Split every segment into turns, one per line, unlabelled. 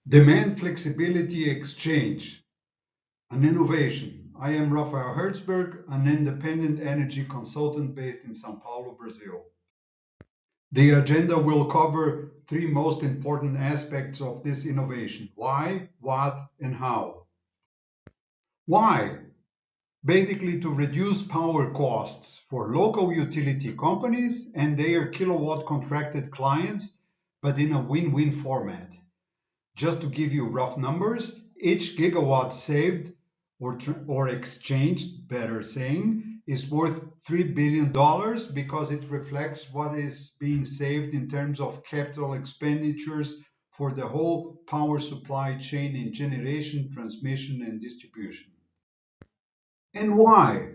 Demand flexibility exchange, an innovation. I am Rafael Hertzberg, an independent energy consultant based in São Paulo, Brazil. The agenda will cover three most important aspects of this innovation: why, what, and how. Why? Basically to reduce power costs for local utility companies and their kilowatt contracted clients, but in a win-win format. Just to give you rough numbers, each gigawatt saved or exchanged, better saying, is worth $3 billion because it reflects what is being saved in terms of capital expenditures for the whole power supply chain in generation, transmission, and distribution. And why?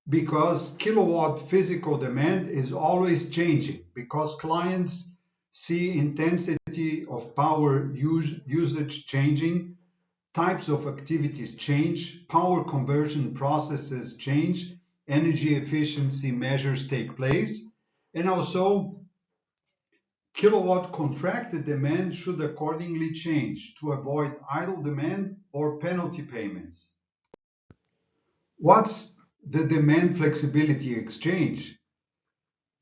Because kilowatt physical demand is always changing, because clients see intensity of power usage changing, types of activities change, power conversion processes change, energy efficiency measures take place, and also kilowatt contracted demand should accordingly change to avoid idle demand or penalty payments. What's the demand flexibility exchange?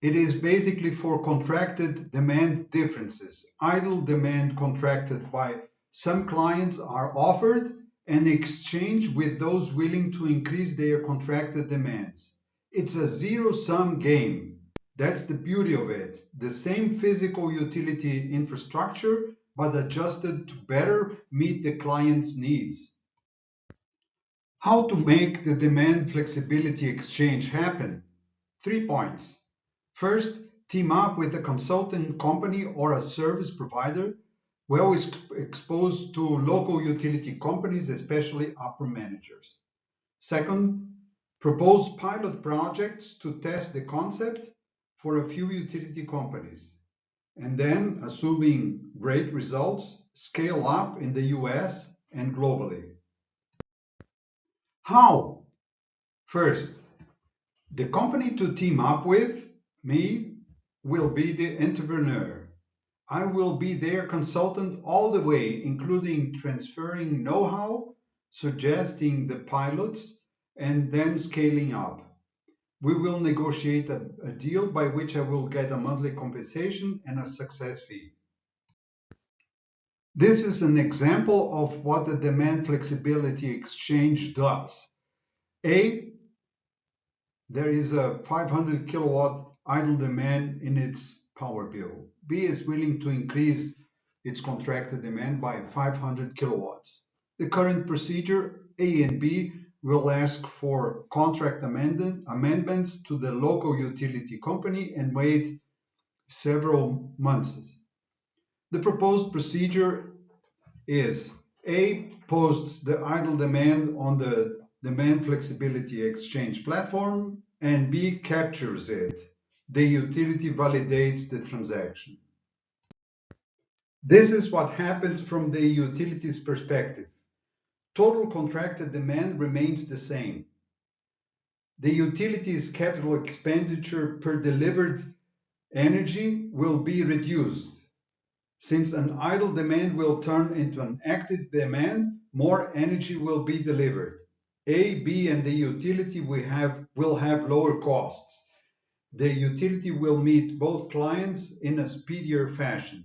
It is basically for contracted demand differences. Idle demand contracted by some clients are offered and exchanged with those willing to increase their contracted demands. It's a zero-sum game. That's the beauty of it. The same physical utility infrastructure, but adjusted to better meet the client's needs. How to make the demand flexibility exchange happen? 3 points. First, team up with a consulting company or a service provider well exposed to local utility companies, especially upper managers. Second, propose pilot projects to test the concept for a few utility companies. And then, assuming great results, scale up in the US and globally. How? First, the company to team up with, me, will be the entrepreneur. I will be their consultant all the way, including transferring know-how, suggesting the pilots, and then scaling up. We will negotiate a deal by which I will get a monthly compensation and a success fee. This is an example of what the demand flexibility exchange does. A, there is a 500 kilowatt idle demand in its power bill. B is willing to increase its contracted demand by 500 kilowatts. The current procedure, A and B, will ask for contract amendments to the local utility company and wait several months. The proposed procedure is A, posts the idle demand on the demand flexibility exchange platform, and B, captures it. The utility validates the transaction. This is what happens from the utility's perspective. Total contracted demand remains the same. The utility's capital expenditure per delivered energy will be reduced. Since an idle demand will turn into an active demand, more energy will be delivered. A, B, and the utility will have lower costs. The utility will meet both clients in a speedier fashion.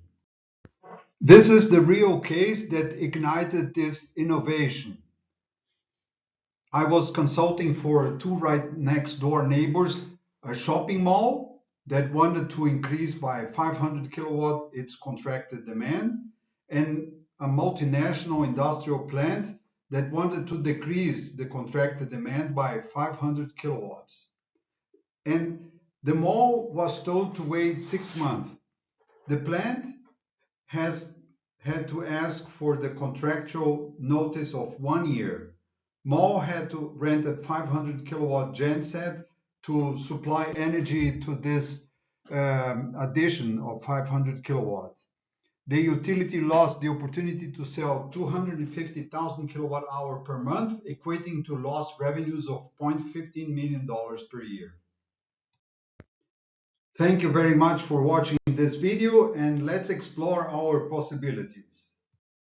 This is the real case that ignited this innovation. I was consulting for two right next door neighbors, a shopping mall that wanted to increase by 500 kilowatt its contracted demand, and a multinational industrial plant that wanted to decrease the contracted demand by 500 kilowatts. And the mall was told to wait 6 months. The plant has had to ask for the contractual notice of 1 year. Mall had to rent a 500 kilowatt genset to supply energy to this addition of 500 kilowatts. The utility lost the opportunity to sell 250,000 kilowatt hour per month, equating to lost revenues of $0.15 million per year. Thank you very much for watching this video, and let's explore our possibilities.